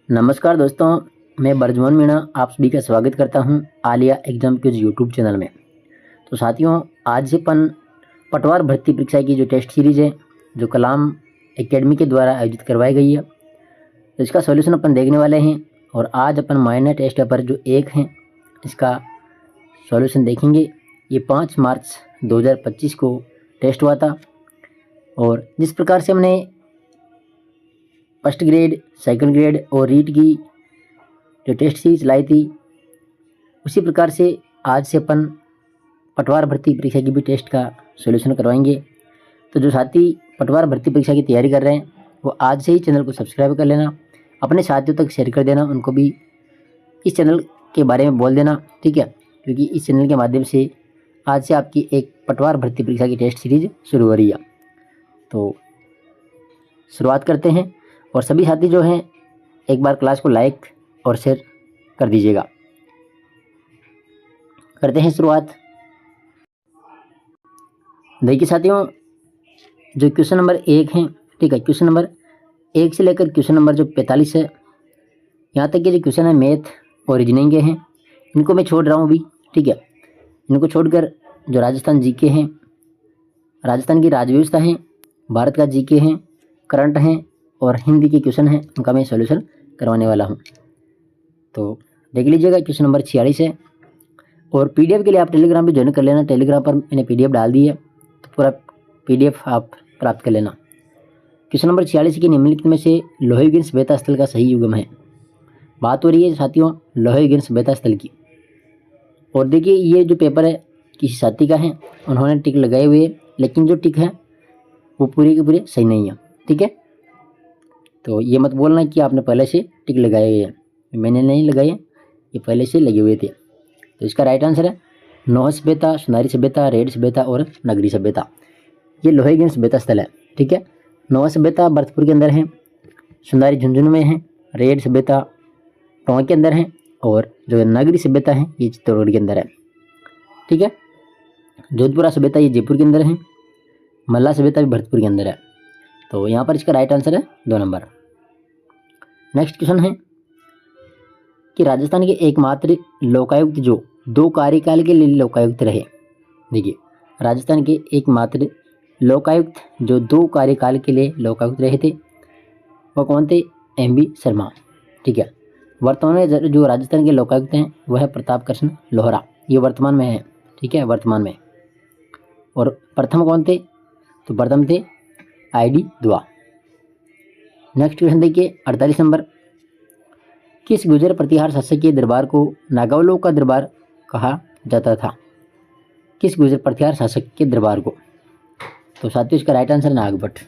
नमस्कार दोस्तों, मैं बरजमोहन मीणा आप सभी का स्वागत करता हूं Alia exam quiz YouTube channel में। तो साथियों, आज से अपन पटवार भर्ती परीक्षा की जो टेस्ट सीरीज़ है जो कलाम एकेडमी के द्वारा आयोजित करवाई गई है, तो इसका सॉल्यूशन अपन देखने वाले हैं। और आज अपन माइनर टेस्ट पेपर जो 1 है इसका सॉल्यूशन देखेंगे। ये 5 मार्च 2025 को टेस्ट हुआ था और जिस प्रकार से हमने फर्स्ट ग्रेड, सेकंड ग्रेड और रीट की जो टेस्ट सीरीज लाई थी, उसी प्रकार से आज से अपन पटवार भर्ती परीक्षा की भी टेस्ट का सॉल्यूशन करवाएंगे। तो जो साथी पटवार भर्ती परीक्षा की तैयारी कर रहे हैं वो आज से ही चैनल को सब्सक्राइब कर लेना, अपने साथियों तक शेयर कर देना, उनको भी इस चैनल के बारे में बोल देना, ठीक है। क्योंकि इस चैनल के माध्यम से आज से आपकी एक पटवार भर्ती परीक्षा की टेस्ट सीरीज शुरू हो रही है। तो शुरुआत करते हैं और सभी साथी जो हैं एक बार क्लास को लाइक और शेयर कर दीजिएगा। करते हैं शुरुआत। देखिए साथियों, जो क्वेश्चन नंबर 1 है, ठीक है, क्वेश्चन नंबर 1 से लेकर क्वेश्चन नंबर जो 45 है, यहाँ तक के जो क्वेश्चन है मैथ और रीजनिंग के हैं, इनको मैं छोड़ रहा हूँ अभी, ठीक है। इनको छोड़कर जो राजस्थान जीके हैं, राजस्थान की राज्य व्यवस्था है, भारत का जीके हैं, करंट हैं और हिंदी के क्वेश्चन हैं, उनका मैं सॉल्यूशन करवाने वाला हूं। तो देख लीजिएगा, क्वेश्चन नंबर 46 है। और पीडीएफ के लिए आप टेलीग्राम पे ज्वाइन कर लेना, टेलीग्राम पर मैंने पीडीएफ डाल दी है, तो पूरा पीडीएफ आप प्राप्त कर लेना। क्वेश्चन नंबर 46 की निम्नलिखित में से लोहे विघ्न सभ्यता स्थल का सही युग्म है। बात हो रही है साथियों लोहे विघ्न सभ्यता स्थल की। और देखिए, ये जो पेपर है किसी साथी का है, उन्होंने टिक लगाए हुए, लेकिन जो टिक है वो पूरे के पूरे सही नहीं है, ठीक है। तो ये मत बोलना कि आपने पहले से टिक लगाए हुए हैं, मैंने नहीं लगाए, ये पहले से लगे हुए थे। तो इसका राइट आंसर है नौह सभ्यता, सुनारी सभ्यता, रेड सभ्यता और नगरी सभ्यता। ये लोहे विघ्न सभ्यता स्थल है, ठीक है। नौह सभ्यता भरतपुर के अंदर है, सुनारी झुंझुनू में है, रेड सभ्यता टोंक के अंदर है और जो नगरी सभ्यता है ये चित्तौड़गढ़ के अंदर है, ठीक है। जोधपुरा सभ्यता ये जयपुर के अंदर है, मल्ला सभ्यता भी भरतपुर के अंदर है। तो यहाँ पर इसका राइट आंसर है 2 नंबर। नेक्स्ट क्वेश्चन है कि राजस्थान के एकमात्र लोकायुक्त जो 2 कार्यकाल के लिए लोकायुक्त रहे। देखिए, राजस्थान के एकमात्र लोकायुक्त जो 2 कार्यकाल के लिए लोकायुक्त रहे थे वो कौन थे? एमबी शर्मा, ठीक है। वर्तमान में जो राजस्थान के लोकायुक्त हैं वह है प्रताप कृष्ण लोहरा, ये वर्तमान में है, ठीक है, वर्तमान में। और प्रथम कौन थे? तो प्रथम थे आईडी दुआ। नेक्स्ट क्वेश्चन देखिए 48 नंबर। किस गुर्जर प्रतिहार शासक के दरबार को नागावलों का दरबार कहा जाता था? किस गुर्जर प्रतिहार शासक के दरबार को? तो साथियों इसका राइट आंसर नागभट्ट,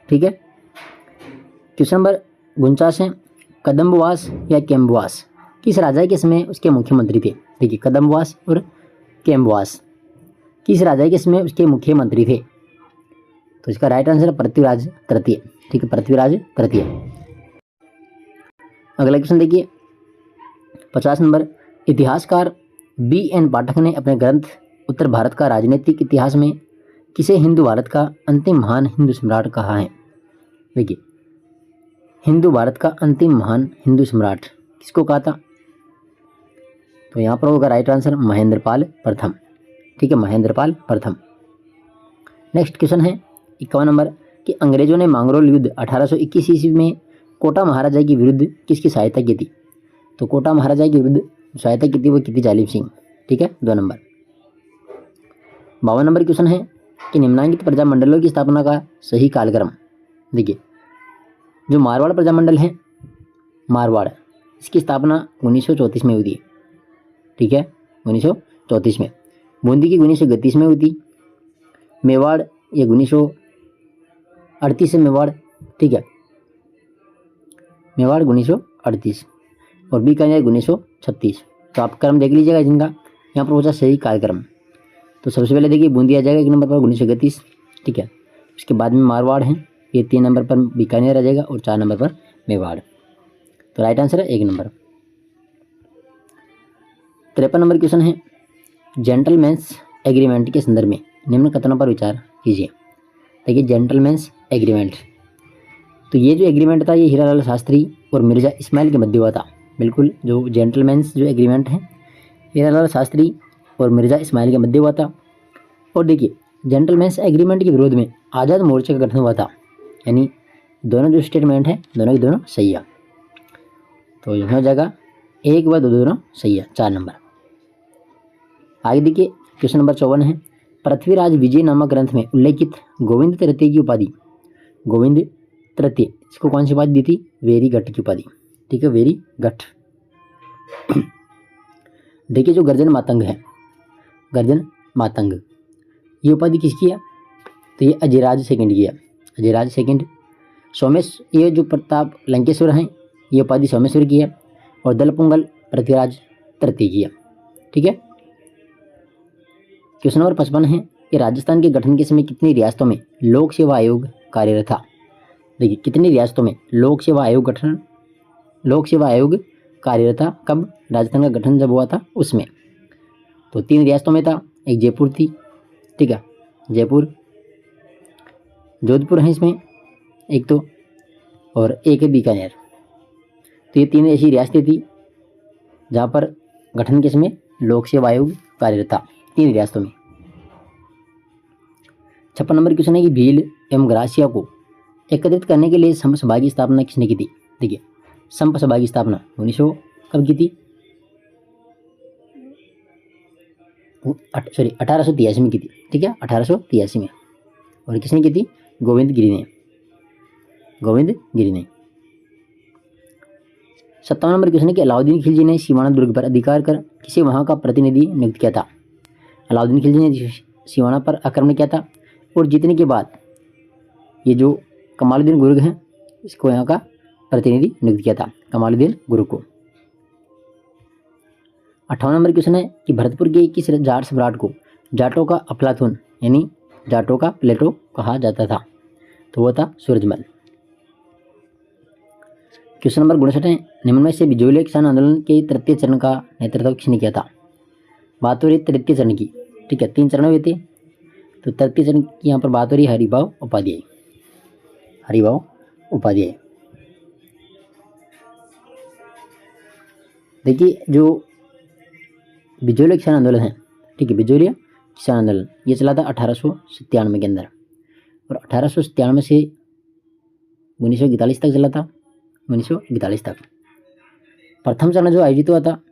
ठीक है। क्वेश्चन नंबर 49 है। कदम्बवास या केम्बवास किस राजा के समय उसके मुख्यमंत्री थे? देखिए, कदम्बवास और केम्बवास किस राजा के समय उसके मुख्यमंत्री थे? तो इसका राइट आंसर है पृथ्वीराज तृतीय, ठीक है, पृथ्वीराज तृतीय। अगला क्वेश्चन देखिए 50 नंबर। इतिहासकार BN पाठक ने अपने ग्रंथ उत्तर भारत का राजनीतिक इतिहास में किसे हिंदू भारत का अंतिम महान हिंदू सम्राट कहा है? देखिए, हिंदू भारत का अंतिम महान हिंदू सम्राट किसको कहा था? तो यहाँ पर होगा राइट आंसर महेंद्रपाल प्रथम, ठीक है, महेंद्रपाल प्रथम। नेक्स्ट क्वेश्चन है 51 नंबर कि अंग्रेजों ने मांगरोल युद्ध 1821 ईस्वी में कोटा महाराजा के विरुद्ध किसकी सहायता की थी? तो कोटा महाराजा के विरुद्ध सहायता की थी वो की थी जालिम सिंह, ठीक है, 2 नंबर। 52 नंबर क्वेश्चन है कि निम्नलिखित प्रजामंडलों की स्थापना का सही कालक्रम। देखिए, जो मारवाड़ प्रजामंडल है, मारवाड़, इसकी स्थापना 1934 में हुई थी, ठीक है, 1934 में। बूंदी की 1931 में हुई थी। मेवाड़ ये 1938 से मेवाड़, ठीक है, मेवाड़ 1938 और बीकानेर 1936। तो आप क्रम देख लीजिएगा जिनका यहाँ पर पूछा सही कार्यक्रम। तो सबसे पहले देखिए बूंदी आ जाएगा 1 नंबर पर 1931, ठीक है। उसके बाद में मारवाड़ है, ये 3 नंबर पर बीकानेर आ जाएगा और 4 नंबर पर मेवाड़। तो राइट आंसर है 1 नंबर। 53 नंबर क्वेश्चन है जेंटलमैन्स एग्रीमेंट के संदर्भ में निम्न कथनों पर विचार कीजिए। देखिए, जेंटलमैन्स एग्रीमेंट तो ये जो एग्रीमेंट था ये हीरालाल शास्त्री और मिर्ज़ा इस्माइल के मध्य हुआ था। बिल्कुल जो जेंटलमैन्स जो एग्रीमेंट है हीरालाल शास्त्री और मिर्ज़ा इस्माइल के मध्य हुआ था। और देखिए जेंटलमैन्स एग्रीमेंट के विरोध में आज़ाद मोर्चे का गठन हुआ था, यानी दोनों जो स्टेटमेंट हैं दोनों की दोनों सही है। तो यह हो जाएगा 1 व 2 दोनों सही है, 4 नंबर। आगे देखिए क्वेश्चन नंबर 54 है, पृथ्वीराज विजय नामक ग्रंथ में उल्लेखित गोविंद तृतीय की उपाधि, गोविंद तृतीय इसको कौन सी उपाधि दी थी? वेरी गट की उपाधि। ठीक है, वेरी गट। देखिए जो गर्जन मातंग है, गर्जन मातंग ये उपाधि किसकी है? तो ये अजयराज सेकंड की है, अजयराज सेकंड। सोमेश ये जो प्रताप लंकेश्वर हैं ये उपाधि सोमेश्वर की है, और दलपोंगल पृथ्वीराज तृतीय की है। ठीक है। क्वेश्चन नंबर 55 है कि राजस्थान के गठन के समय कितनी रियासतों में लोक सेवा आयोग कार्यरत था? देखिए कितनी रियासतों में लोक सेवा आयोग कार्यरत था? कब? राजस्थान का गठन जब हुआ था उसमें। तो 3 रियासतों में था, एक जयपुर थी, ठीक है, जयपुर, जोधपुर है इसमें एक तो, और एक है बीकानेर। तो ये 3 ऐसी रियासतें थी जहाँ पर गठन के समय लोक सेवा आयोग कार्यरत था, 3 रियासतों में। 56 नंबर क्वेश्चन है कि भील एवं ग्रासिया को एकत्रित करने के लिए संप सभा की स्थापना किसने की थी? देखिए संप सभा की स्थापना 1900 कब की थी? 1883 में की थी। ठीक है, 1883 में। और किसने की थी? गोविंद गिरी ने, गोविंद गिरी ने। 57 नंबर क्वेश्चन है कि अलाउद्दीन खिलजी ने सिवाना दुर्ग पर अधिकार कर किसे वहां का प्रतिनिधि नियुक्त किया था? अलाउद्दीन खिलजी ने सिवाना पर आक्रमण किया था और जीतने के बाद ये जो कमालुद्दीन गुर्ग है इसको यहाँ का प्रतिनिधि नियुक्त किया था, कमालुद्दीन गुर्ग को। 58 नंबर क्वेश्चन है कि भरतपुर के किस जाट सम्राट को जाटों का अफलातून यानी जाटों का प्लेटो कहा जाता था? तो वो था सूरजमल। क्वेश्चन नंबर 59 है, निम्न में से बिजोलिया किसान आंदोलन के तृतीय चरण का नेतृत्व किसने किया था? बात हो रही तृतीय चरण की। ठीक है, 3 चरण हुए थे, तो तृतीय चरण की यहाँ पर बात हो रही है हरिभाव उपाध्याय, हरिभाव उपाध्याय। देखिए जो बिजोलिया किसान आंदोलन है, ठीक है, बिजोलिया किसान आंदोलन ये चला था 1897 के अंदर, और 1897 से 1941 तक चला था, 1941 तक। प्रथम चरण जो आयोजित हुआ था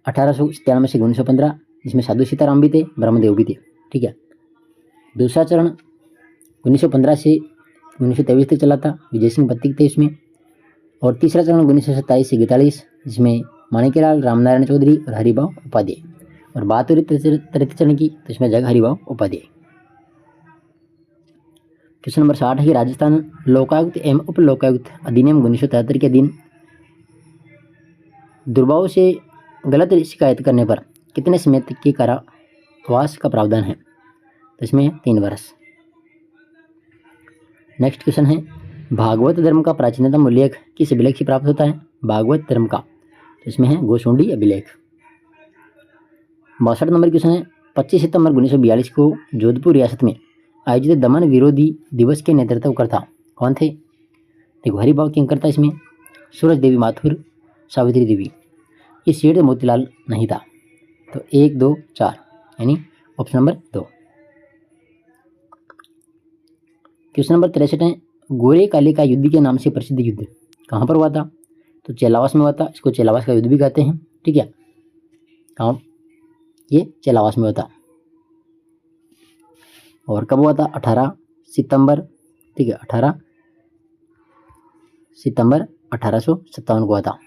1897 से 1915, जिसमें साधु सीताराम भी थे, ब्रह्मदेव भी थे। ठीक है। दूसरा चरण 1915 से 1923 तक चला था, विजय सिंह पत्तिक थे इसमें। और तीसरा चरण 1927 से 41, जिसमें माणिक्यलाल, रामनारायण चौधरी और हरिभाव उपाध्याय। और बात हो रही तृतीय चरण की, तो इसमें जगह हरिभाव उपाध्याय। क्वेश्चन नंबर 60 है कि राजस्थान लोकायुक्त एवं उप लोकायुक्त अधिनियम 1973 के अधीन दुर्भाव से गलत शिकायत करने पर कितने समय तक के कारावास का प्रावधान है? तो इसमें 3 वर्ष। नेक्स्ट क्वेश्चन है, भागवत धर्म का प्राचीनतम उल्लेख किस अभिलेख से प्राप्त होता है? भागवत धर्म का, तो इसमें है गोशुंडी अभिलेख। 62 नंबर क्वेश्चन है, 25 सितंबर 1942 को जोधपुर रियासत में आयोजित दमन विरोधी दिवस के नेतृत्व करता कौन थे? देखो हरिभाव किंकर था इसमें, सूरज देवी माथुर, सावित्री देवी। ये सीट मोतीलाल नहीं था। तो 1, 2, 4 यानी ऑप्शन नंबर 2। क्वेश्चन नंबर 63 है, गोरे काले का युद्ध के नाम से प्रसिद्ध युद्ध कहाँ पर हुआ था? तो चेलावास में हुआ था। इसको चेलावास का युद्ध भी कहते हैं। ठीक है, कहाँ? ये चेलावास में हुआ था। और कब हुआ था? 18 सितंबर। ठीक है, 18 सितंबर 1857 को हुआ था।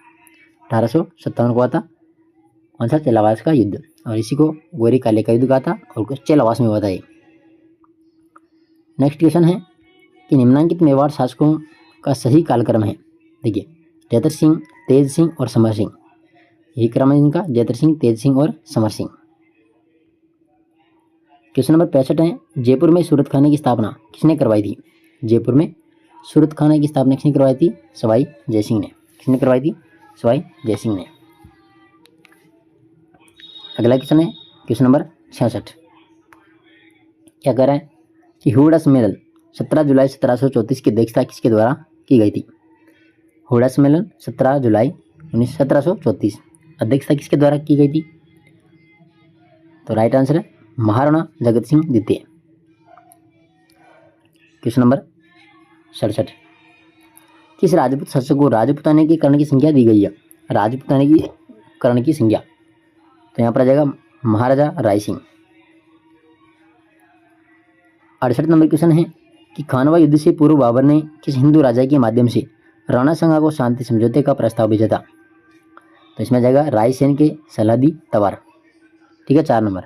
1857 को हुआ था कौन सा? चेलावास का युद्ध। और इसी को गोरे काले का युद्ध कहा था, और चेलावास में हुआ था ये। नेक्स्ट क्वेश्चन है कि निम्नांकित मेवाड़ शासकों का सही कालक्रम है। देखिए जयद्रथ सिंह, तेज सिंह और समर सिंह, यही क्रम है इनका, जयद्रथ सिंह, तेज सिंह और समर सिंह। क्वेश्चन नंबर 65 है, जयपुर में सूरत खाने की स्थापना किसने करवाई थी? जयपुर में सूरत खाने की स्थापना किसने करवाई थी? सवाई जयसिंह ने। किसने करवाई थी? सवाई जयसिंह ने। अगला क्वेश्चन है क्वेश्चन नंबर 66। क्या कह रहा है कि हुड़ा सम्मेलन 17 जुलाई 1734 की अध्यक्षता किसके द्वारा की गई थी? हुड़ा सम्मेलन 17 जुलाई 1734 अध्यक्षता किसके द्वारा की गई थी? तो राइट आंसर है महाराणा जगत सिंह द्वितीय। क्वेश्चन नंबर 67, किस राजपूत शासक को राजपूताने के कर्ण की संख्या दी गई है? राजपूताने की कर्ण की संख्या, तो यहाँ पर आ जाएगा महाराजा राय सिंह। 68 नंबर क्वेश्चन है कि खानवा युद्ध से पूर्व बाबर ने किस हिंदू राजा के माध्यम से राणा सांगा को शांति समझौते का प्रस्ताव भेजा था? तो इसमें आ जाएगा रायसेन के सलादी तवार। ठीक है, 4 नंबर।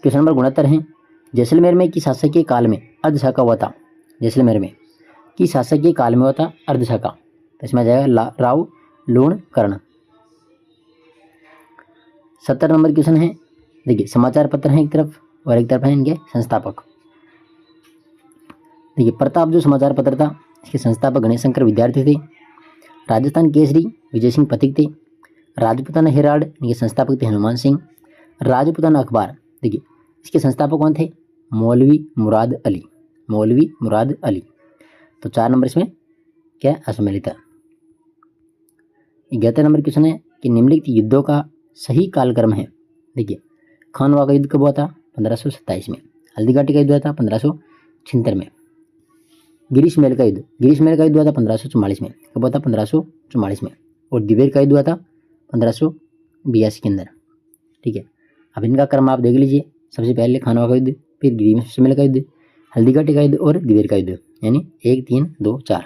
क्वेश्चन नंबर 69 है, जैसलमेर में किस शासक के काल में अर्धशाखा हुआ था? जैसलमेर में किस शासक के काल में हुआ था अर्धशाखा? तो इसमें आ जाएगा राव लूण कर्ण। 70 नंबर क्वेश्चन है, देखिए समाचार पत्र हैं एक तरफ और एक तरफ है इनके संस्थापक। देखिए प्रताप जो समाचार पत्र था इसके संस्थापक गणेश शंकर विद्यार्थी थे। राजस्थान केसरी विजय सिंह पथिक थे। राजपूताना हेराल्ड इनके संस्थापक थे हनुमान सिंह। राजपूताना अखबार, देखिए इसके संस्थापक कौन थे? मौलवी मुराद अली। मौलवी मुराद अली। तो 4 नंबर इसमें क्या असम्मिलित है। 11 नंबर क्वेश्चन है कि निम्नलिखित युद्धों का सही कालक्रम है। देखिए खानवा का युद्ध कब हुआ था? 1527 में। हल्दीघाटी का युद्ध हुआ था 1576 में। गिरीशमहल का युद्ध हुआ था 1544 में। कब हुआ था? 1544 में। और दिवेर का युद्ध हुआ था 1582 के अंदर। ठीक है, अब इनका क्रम आप देख लीजिए। सबसे पहले खानवा का युद्ध, फिर गिरीशमहल का युद्ध, हल्दीघाटी का युद्ध और दिवेर का युद्ध, यानी 1, 3, 2, 4।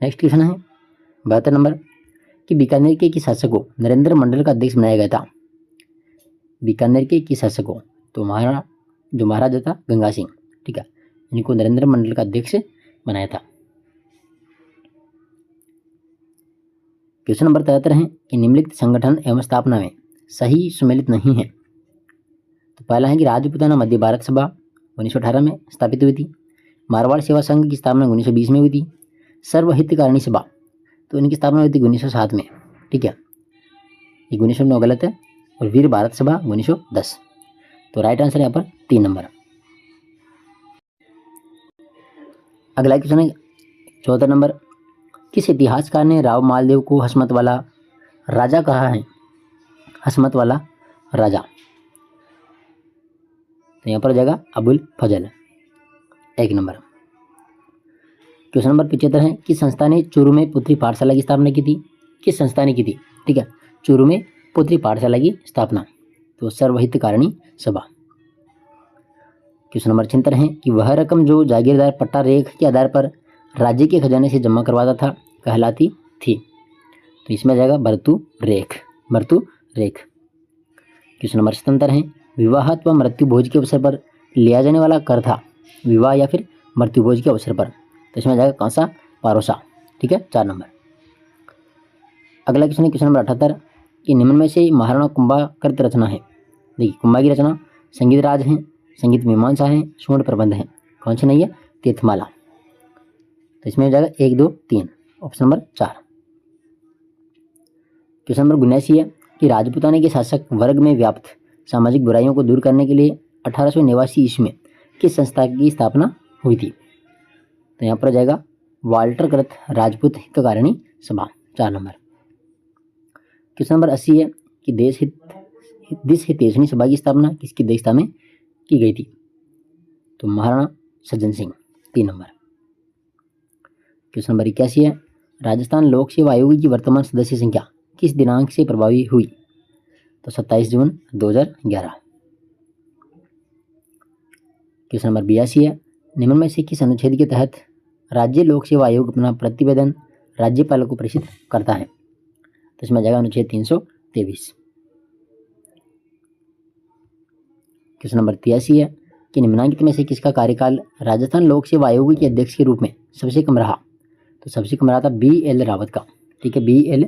नेक्स्ट क्वेश्चन है 72 नंबर कि बीकानेर के किस शासक को नरेंद्र मंडल का अध्यक्ष बनाया गया था? बीकानेर के किस शासक को? तो महाराजा था गंगा सिंह। ठीक है, इनको नरेंद्र मंडल का अध्यक्ष बनाया था। क्वेश्चन नंबर 73 है कि निम्नलिखित संगठन एवं स्थापना में सही सुमेलित नहीं है। तो पहला है कि राजपूताना मध्य भारत सभा 1918 में स्थापित हुई थी। मारवाड़ सेवा संघ की स्थापना 1920 में हुई थी। सर्वहितकारिणी सभा, तो इनकी स्थापना हुई थी 1907 में। ठीक है, ये 1909 गलत है। और वीर भारत सभा 1910। तो राइट आंसर यहाँ पर 3 नंबर। अगला क्वेश्चन है 14 नंबर, किस इतिहासकार ने राव मालदेव को हसमत वाला राजा कहा है? हसमत वाला राजा, तो यहाँ पर जाएगा अबुल फजल। 1 नंबर। क्वेश्चन नंबर 75 है, किस संस्था ने चूरू में पुत्री पाठशाला की स्थापना की थी? किस संस्था ने की थी? ठीक है, चूरू में पुत्री पाठशाला की स्थापना, तो सर्वहितकारिणी सभा। क्वेश्चन नंबर 76 है कि वह रकम जो जागीरदार पट्टा रेख के आधार पर राज्य के खजाने से जमा करवाता था कहलाती थी? तो इसमें जाएगा भर्तु रेख। भर्तु रेख। क्वेश्चन नंबर 77 है, विवाह अथवा मृत्यु भोज के अवसर पर लिया जाने वाला कर था? विवाह या फिर मृत्यु भोज के अवसर पर, तो इसमें जाएगा कौन सा? पारोसा। ठीक है, 4 नंबर। अगला क्वेश्चन है क्वेश्चन नंबर 78 कि निम्न में से महाराणा कुंभा कृत रचना है। देखिए कुंभा की रचना संगीत राज है, संगीत मीमांसा है, स्वर्ण प्रबंध है, कौन सी नहीं है? तीर्थमाला। तो इसमें हो जाएगा 1, 2, 3, ऑप्शन नंबर 4। क्वेश्चन नंबर 79 है कि राजपूताने के शासक वर्ग में व्याप्त सामाजिक बुराइयों को दूर करने के लिए 1889 ईस्वी में किस संस्था की स्थापना हुई थी? तो यहाँ पर जाएगा वाल्टर कृत राजपूत हितकारिणी सभा। 4 नंबर। क्वेश्चन नंबर 80 है कि देश हितैषणी सभा की स्थापना किसकी अध्यक्षता में की गई थी? तो Maharana Sajjan Singh. 3 number. Question number 81 है राजस्थान लोक सेवा आयोग की वर्तमान सदस्य संख्या किस दिनांक से प्रभावी हुई? तो 27 जून 2011। क्वेश्चन नंबर 82 है निम्न में से किस अनुच्छेद के तहत राज्य लोक सेवा आयोग अपना प्रतिवेदन राज्यपाल को प्रेषित करता है? तो इसमें जाएगा अनुच्छेद 323। क्वेश्चन नंबर 83 है कि निम्नलिखित में से किसका कार्यकाल राजस्थान लोक सेवा आयोग के अध्यक्ष के रूप में सबसे कम रहा? तो सबसे कम रहा था BL रावत का। ठीक है, BL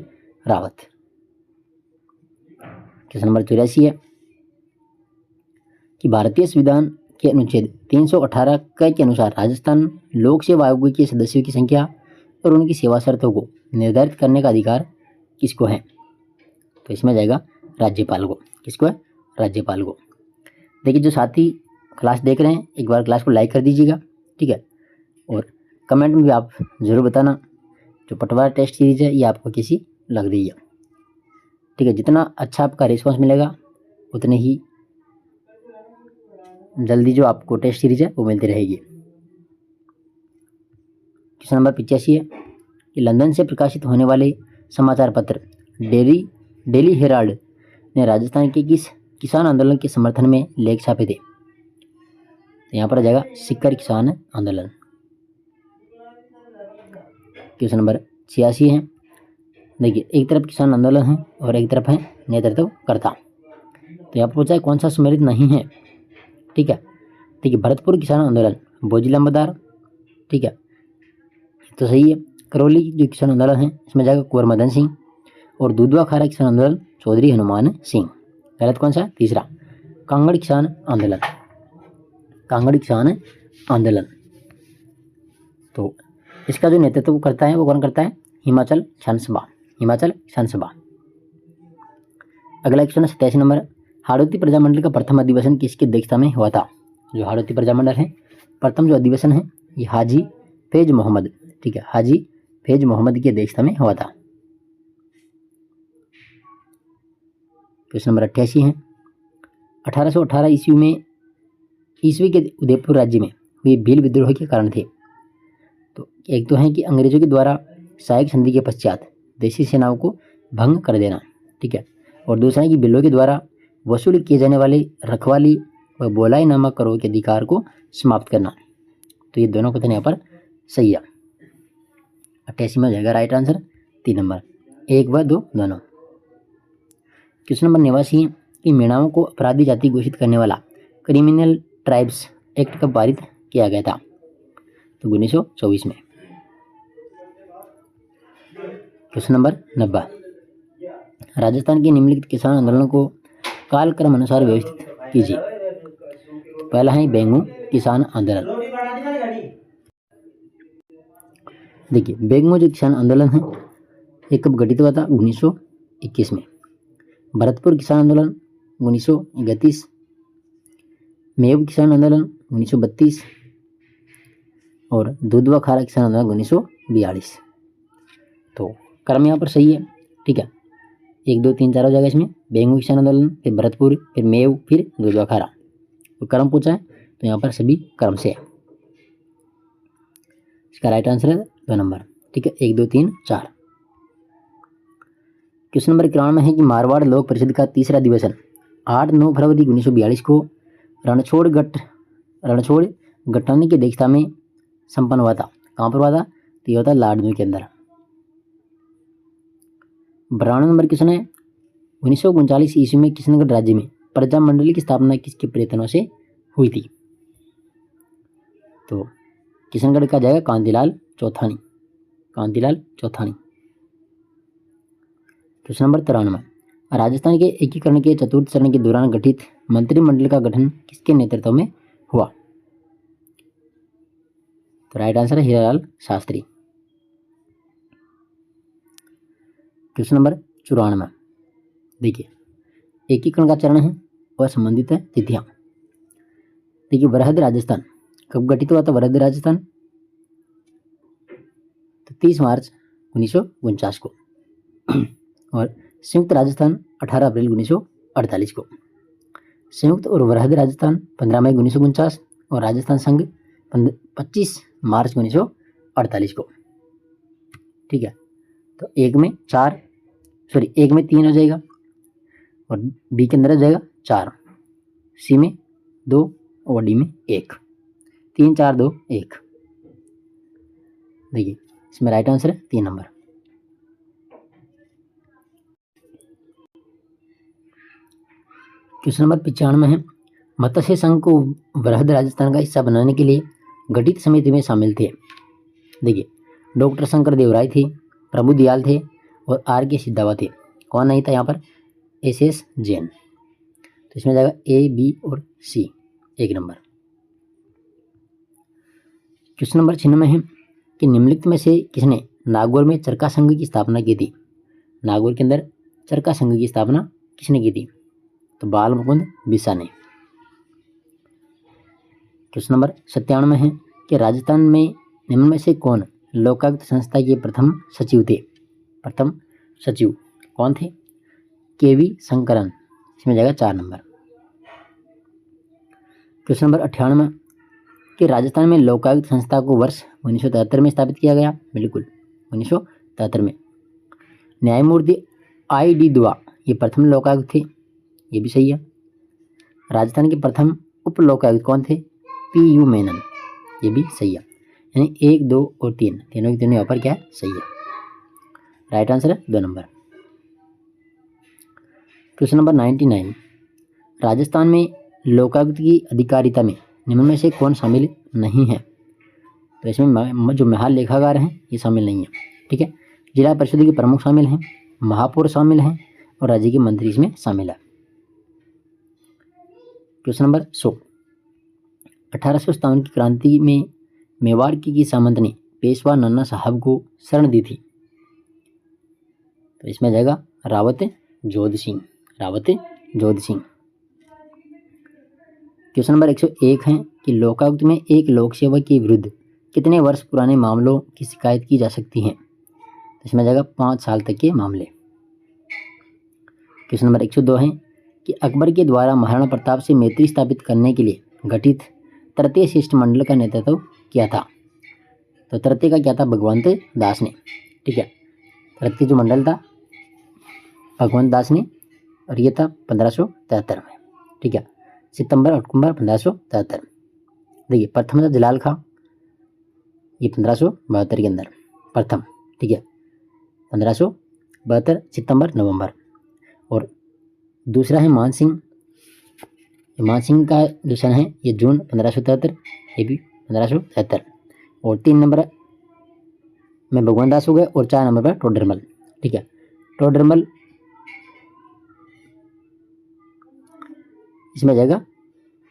रावत। क्वेश्चन नंबर 84 है कि भारतीय संविधान के अनुच्छेद 318 के अनुसार राजस्थान लोक सेवा आयोग के सदस्यों की संख्या और उनकी सेवा शर्तों को निर्धारित करने का अधिकार किसको है? तो इसमें जाएगा राज्यपाल को। किसको है? राज्यपाल को। देखिए जो साथी क्लास देख रहे हैं एक बार क्लास को लाइक कर दीजिएगा, ठीक है। और कमेंट में भी आप ज़रूर बताना जो पटवार टेस्ट सीरीज़ है ये आपको कैसी लग रही है, ठीक है। जितना अच्छा आपका रिस्पांस मिलेगा उतने ही जल्दी जो आपको टेस्ट सीरीज है वो मिलती रहेगी। क्वेश्चन नंबर 85 है कि लंदन से प्रकाशित होने वाले समाचार पत्र डेली हेराल्ड ने राजस्थान के किस किसान आंदोलन के समर्थन में लेख छापे थे? तो यहाँ पर आ जाएगा सिक्कर किसान आंदोलन। क्वेश्चन नंबर 86 है, देखिए एक तरफ किसान आंदोलन है और एक तरफ है नेतृत्वकर्ता। तो यहाँ पर पूछा है कौन सा सुमेलित नहीं है, ठीक है। देखिए भरतपुर किसान आंदोलन बोजी लंबरदार, ठीक है, तो सही है। करौली जो किसान आंदोलन है इसमें जाएगा कुंवर मदन सिंह, और दूधवा खारा किसान आंदोलन चौधरी हनुमान सिंह। गलत कौन सा? तीसरा कांगड़ किसान आंदोलन, कांगड़ किसान आंदोलन। तो इसका जो नेतृत्व करता है वो कौन करता है? हिमाचल किसान सभा, हिमाचल किसान सभा। अगला क्वेश्चन है 87 नंबर, हाड़ौती प्रजामंडल का प्रथम अधिवेशन किसकी अध्यक्षता में हुआ था? जो हाड़ौती प्रजामंडल है प्रथम जो अधिवेशन है ये हाजी फैज मोहम्मद, ठीक है, हाजी फैज मोहम्मद की अध्यक्षता में हुआ था। क्वेश्चन नंबर 88 है, 1818 ईस्वी में ईस्वी के उदयपुर राज्य में हुए भील विद्रोह के कारण थे। तो एक तो है कि अंग्रेजों के द्वारा सहायक संधि के पश्चात देशी सेनाओं को भंग कर देना, ठीक है, और दूसरा है कि बिलों के द्वारा वसूल किए जाने वाले रखवाली व बोलाई नामक करों के अधिकार को समाप्त करना। तो ये दोनों कथन यहाँ पर सही है। 88 में हो जाएगा राइट आंसर 3 नंबर, 1 व 2 दोनों। क्वेश्चन नंबर 89 है कि मीणाओं को अपराधी जाति घोषित करने वाला क्रिमिनल ट्राइब्स एक्ट कब पारित किया गया था? तो 1924 में। क्वेश्चन नंबर 90, राजस्थान के निम्नलिखित किसान आंदोलनों को कालक्रम अनुसार व्यवस्थित कीजिए। पहला है बेंगू किसान आंदोलन। देखिए बेंगू जो किसान आंदोलन है ये कब घटित हुआ था? 1921 में। भरतपुर किसान आंदोलन 1931, मेव किसान आंदोलन 1932 और दूधवा खारा किसान आंदोलन 1942। तो क्रम यहाँ पर सही है, ठीक है, 1 2 3 4 हो जाएगा इसमें। बेंगू किसान आंदोलन, फिर भरतपुर, फिर मेव, फिर दूधवा खारा। तो क्रम पूछा है तो यहाँ पर सभी क्रम से है। इसका राइट आंसर है 2 नंबर, ठीक है, 1 2 3 4। क्वेश्चन नंबर 91 में है कि मारवाड़ लोक परिषद का तीसरा अधिवेशन 8-9 फरवरी 1942 को रणछोड़ गठानी की अध्यक्षता में संपन्न हुआ था। कहाँ पर हुआ था? तो ये होता है लाडनू के अंदर। 92 नंबर क्वेश्चन है, 1939 ईस्वी में किशनगढ़ राज्य में प्रजा मंडली की स्थापना किसके प्रयत्नों से हुई थी? तो किशनगढ़ का जाएगा कांतिलाल चौथानी, कांतिलाल चौथानी। क्वेश्चन नंबर 93, राजस्थान के एकीकरण के चतुर्थ चरण के दौरान गठित मंत्रिमंडल का गठन किसके नेतृत्व में हुआ? तो राइट आंसर है हीरालाल शास्त्री। क्वेश्चन नंबर 94, देखिए एकीकरण का चरण है और संबंधित है तिथियां। देखिए वरहद राजस्थान कब गठित हुआ था? वरहद राजस्थान तो 30 मार्च 1949 को और संयुक्त राजस्थान 18 अप्रैल 1948 को। संयुक्त और वरहद राजस्थान 15 मई 1949 और राजस्थान संघ 25 मार्च 1948 को, ठीक है। तो एक में 3 हो जाएगा और बी के अंदर हो जाएगा 4, सी में 2 और डी में 1, 3 4 2 1। देखिए इसमें राइट आंसर है 3 नंबर। क्वेश्चन नंबर 95 है, मत्स्य संघ को वरहद राजस्थान का हिस्सा बनाने के लिए गठित समिति में शामिल थे। देखिए डॉक्टर शंकर देवराय थे, प्रभु दयाल थे और आर के सिद्धावा थे। कौन नहीं था यहाँ पर? एस जैन। तो इसमें जाएगा ए बी और सी, 1 नंबर। क्वेश्चन नंबर 96 है कि निम्नलिखित में से किसने नागौर में चरखा संघ की स्थापना की थी? नागौर के अंदर चरखा संघ की स्थापना किसने की थी? तो बाल मुकुंद बिसा ने। क्वेश्चन नंबर 97 है कि राजस्थान में निम्न में से कौन लोकायुक्त संस्था के प्रथम सचिव थे? प्रथम सचिव कौन थे? केवी शंकरन, इसमें जाएगा 4 नंबर। क्वेश्चन नंबर 98 कि राजस्थान में लोकायुक्त संस्था को वर्ष 1973 में स्थापित किया गया। बिल्कुल 1973 में। न्यायमूर्ति I.D. दुआ ये प्रथम लोकायुक्त थे, ये भी सही है। राजस्थान के प्रथम उप लोकायुक्त कौन थे? P.U. मेनन, ये भी सही है। यानी 1, 2 और 3 तीनों की तीनों यहाँ पर क्या है? सही है। राइट आंसर है 2 नंबर। क्वेश्चन नंबर 99 राजस्थान में लोकायुक्त की अधिकारिता में निम्न में से कौन शामिल नहीं है? तो इसमें जो महाल लेखाकार हैं ये शामिल नहीं है। ठीक है, जिला परिषद के प्रमुख शामिल हैं, महापौर शामिल हैं और राज्य के मंत्री इसमें शामिल है। क्वेश्चन नंबर 100 1857 की क्रांति में मेवाड़ की सामंत ने पेशवा नन्ना साहब को शरण दी थी। तो इसमें जाएगा रावत जोध सिंह, रावत जोध सिंह। क्वेश्चन नंबर 101 है कि लोकायुक्त में एक लोक सेवक के विरुद्ध कितने वर्ष पुराने मामलों की शिकायत की जा सकती है? तो इसमें जाएगा 5 साल तक के मामले। क्वेश्चन नंबर 102 है कि अकबर के द्वारा महाराणा प्रताप से मैत्री स्थापित करने के लिए गठित तृतीय शिष्टमंडल का नेतृत्व किया था। तो तृतीय का क्या था? भगवंत दास ने। ठीक है, तृतीय जो मंडल था भगवंत दास ने, और ये था 1573 में। ठीक है, सितंबर अक्टूबर 1573। देखिए प्रथम था जलाल खां, ये 1572 के अंदर प्रथम। ठीक है, 1572 सितंबर नवंबर। और दूसरा है मान सिंह, मान सिंह का जो सन है ये जून 1573, ये भी 1573। और 3 नंबर में भगवान दास हो गए और 4 नंबर पर टोडरमल। ठीक है, टोडरमल इसमें जाएगा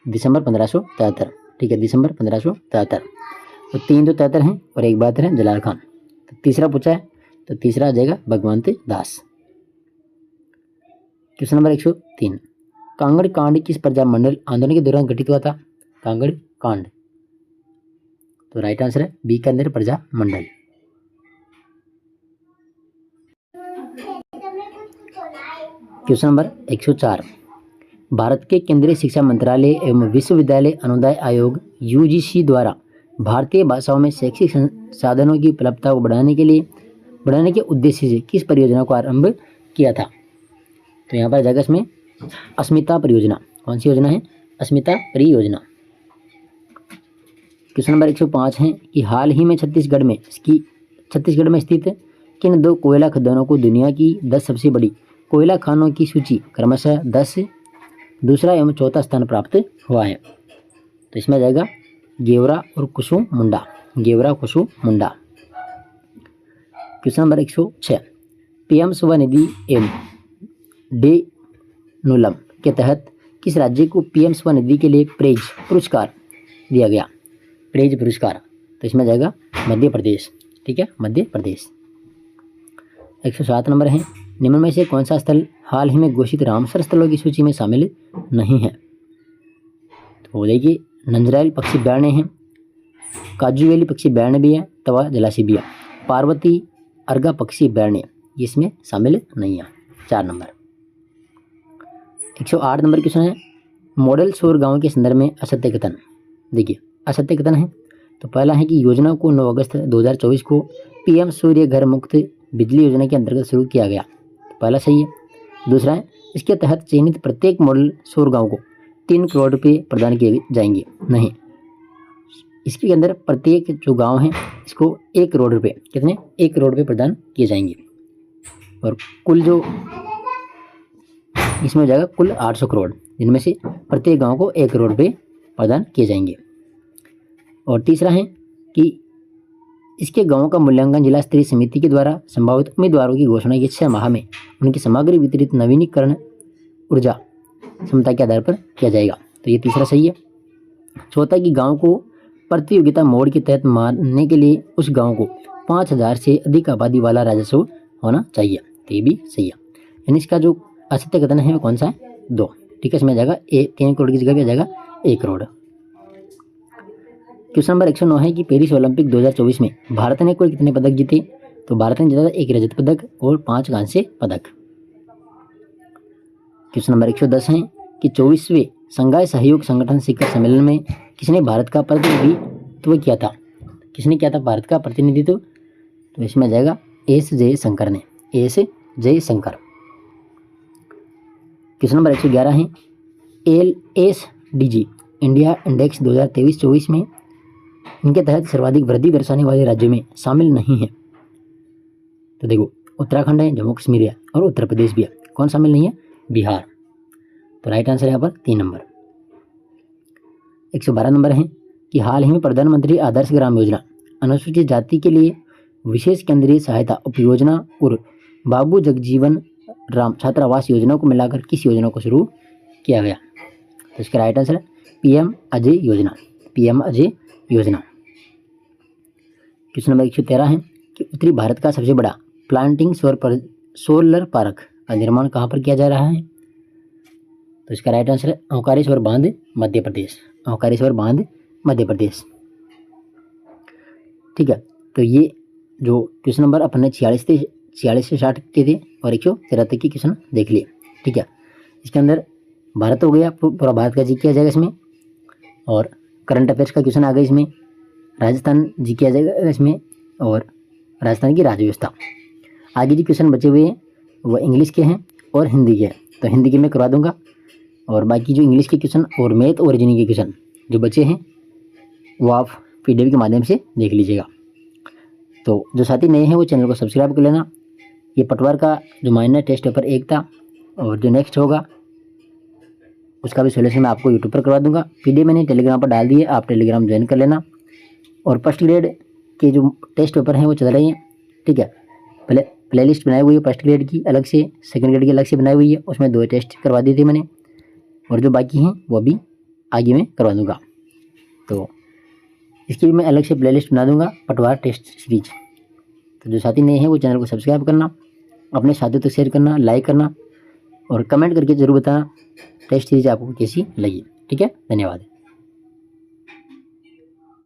दिसंबर 1573। ठीक है, दिसंबर 1573। तो 3 तो 73 हैं और 1 72 है जलाल खान। तो तीसरा पूछा है, तो तीसरा आ जाएगा भगवंत दास। क्वेश्चन नंबर 103 कांगड़ कांड किस प्रजामंडल आंदोलन के दौरान घटित हुआ था? कांगड़ कांड, तो राइट आंसर है बी के अंदर प्रजामंडल। क्वेश्चन नंबर 104 भारत के केंद्रीय शिक्षा मंत्रालय एवं विश्वविद्यालय अनुदान आयोग UGC द्वारा भारतीय भाषाओं में शैक्षिक साधनों की उपलब्धता को बढ़ाने के उद्देश्य से किस परियोजना को आरंभ किया था? तो यहाँ पर जाएगा इसमें अस्मिता परियोजना। कौन सी योजना है? अस्मिता परियोजना। क्वेश्चन नंबर 105 है कि हाल ही में छत्तीसगढ़ में स्थित किन 2 कोयला खदानों को दुनिया की 10 सबसे बड़ी कोयला खानों की सूची क्रमशः 10, दूसरा एवं चौथा स्थान प्राप्त हुआ है? तो इसमें जाएगा गेवरा और कुसुम मुंडा, गेवरा कुसुम मुंडा। क्वेश्चन नंबर 106 PM स्वनिधि एवं डे नुलम के तहत किस राज्य को PM स्वनिधि के लिए प्रेज पुरस्कार दिया गया? प्रेज पुरस्कार, तो इसमें जाएगा मध्य प्रदेश। ठीक है, मध्य प्रदेश। 107 नंबर है निम्न में से कौन सा स्थल हाल ही में घोषित रामसर स्थलों की सूची में शामिल नहीं है? तो देखिए नंजराइल पक्षी अभ्यारण्य है, काजू वैली पक्षी अभ्यारण्य भी है, तवा जलाशय भी है। पार्वती अर्गा पक्षी अभ्यारण्य इसमें शामिल नहीं है। 4 नंबर। 108 नंबर क्वेश्चन है मॉडल शोर गांव के संदर्भ में असत्य कथन। देखिए असत्य कथन है तो पहला है कि योजना को 9 अगस्त 2024 को PM सूर्य घर मुक्त बिजली योजना के अंतर्गत शुरू किया गया, पहला सही है। दूसरा है इसके तहत चयनित प्रत्येक मॉडल शोर गांव को 3 करोड़ रुपये प्रदान किए जाएंगे, नहीं, इसके अंदर प्रत्येक जो गांव है इसको 1 करोड़ रुपये, कितने? 1 करोड़ रुपये प्रदान किए जाएंगे। और कुल जो इसमें हो जाएगा कुल 800 करोड़, जिनमें से प्रत्येक गांव को 1 करोड़ रुपये प्रदान किए जाएंगे। और तीसरा है कि इसके गांवों का मूल्यांकन जिला स्तरीय समिति के द्वारा संभावित उम्मीदवारों की घोषणा के 6 माह में उनकी समग्र वितरित नवीनीकरण ऊर्जा क्षमता के आधार पर किया जाएगा, तो ये तीसरा सही है। चौथा कि गांव को प्रतियोगिता मोड के तहत मानने के लिए उस गांव को 5000 से अधिक आबादी वाला राजस्व होना चाहिए, तो ये भी सही है। यानी इसका जो असत्य कथन है वो कौन सा है? 2। ठीक है, इसमें जाएगा 3 करोड़ की जगह पे आ जाएगा 1 करोड़। क्वेश्चन नंबर 109 है कि पेरिस ओलंपिक 2024 में भारत ने कुल कितने पदक जीते? तो भारत ने जीता था 1 रजत पदक और 5 कांस्य पदक। क्वेश्चन नंबर 110 है कि 24वें संघाई सहयोग संगठन शिखर सम्मेलन में किसने भारत का प्रतिनिधित्व किया था? किसने किया था भारत का प्रतिनिधित्व? तो इसमें आ जाएगा एस जयशंकर ने, एस जयशंकर। क्वेश्चन नंबर 111 है LSDG इंडिया इंडेक्स 2023-24 में इनके तहत सर्वाधिक वृद्धि दर्शाने वाले राज्यों में शामिल नहीं है। तो देखो उत्तराखंड है, जम्मू कश्मीर है और उत्तर प्रदेश भी है। कौन शामिल नहीं है? बिहार। तो राइट आंसर यहाँ पर 3 नंबर। 112 नंबर है कि हाल ही में प्रधानमंत्री आदर्श ग्राम योजना अनुसूचित जाति के लिए विशेष केंद्रीय सहायता उपयोजना और बाबू जगजीवन राम छात्रावास योजना को मिलाकर किस योजना को शुरू किया गया? तो इसका राइट आंसर है PM अजय योजना, PM अजय योजना। क्वेश्चन नंबर 113 है कि उत्तरी भारत का सबसे बड़ा प्लांटिंग सोलर पार्क का निर्माण कहाँ पर किया जा रहा है? तो इसका राइट आंसर है ओंकारेश्वर बांध, मध्य प्रदेश, ओंकारेश्वर बांध, मध्य प्रदेश। ठीक है, तो ये जो क्वेश्चन नंबर अपन ने 46 से 60 के थे और 173 के क्वेश्चन देख लिए। ठीक है, इसके अंदर भारत हो गया, पूरा भारत का जी किया जाएगा इसमें, और करंट अफेयर्स का क्वेश्चन आ गया इसमें, राजस्थान जी किया जाएगा इसमें, और राजस्थान की राज्य व्यवस्था। आगे जो क्वेश्चन बचे हुए हैं वो इंग्लिश के हैं और हिंदी के हैं, तो हिंदी के मैं करवा दूंगा, और बाकी जो इंग्लिश के क्वेश्चन और मैथ और रीजनिंग के क्वेश्चन जो बचे हैं वो आप PDF के माध्यम से देख लीजिएगा। तो जो साथी नए हैं वो चैनल को सब्सक्राइब कर लेना। ये पटवार का जो माइनर टेस्ट पेपर 1 था, और जो नेक्स्ट होगा उसका भी सोल्यूशन मैं आपको यूट्यूब पर करवा दूंगा। PDF मैंने टेलीग्राम पर डाल दिए, आप टेलीग्राम ज्वाइन कर लेना। और फर्स्ट ग्रेड के जो टेस्ट पेपर हैं वो चल रहे हैं। ठीक है, प्लेलिस्ट बनाई हुई है फर्स्ट ग्रेड की अलग से, सेकंड ग्रेड की अलग से बनाई हुई है, उसमें 2 टेस्ट करवा दिए थे मैंने, और जो बाकी हैं वो अभी आगे मैं करवा दूंगा। तो इसकी भी मैं अलग से प्लेलिस्ट बना दूंगा, पटवार टेस्ट सीरीज। तो जो साथी नए हैं वो चैनल को सब्सक्राइब करना, अपने साथियों तक शेयर करना, लाइक करना, और कमेंट करके ज़रूर बताना टेस्ट सीरीज आपको कैसी लगी। ठीक है, धन्यवाद।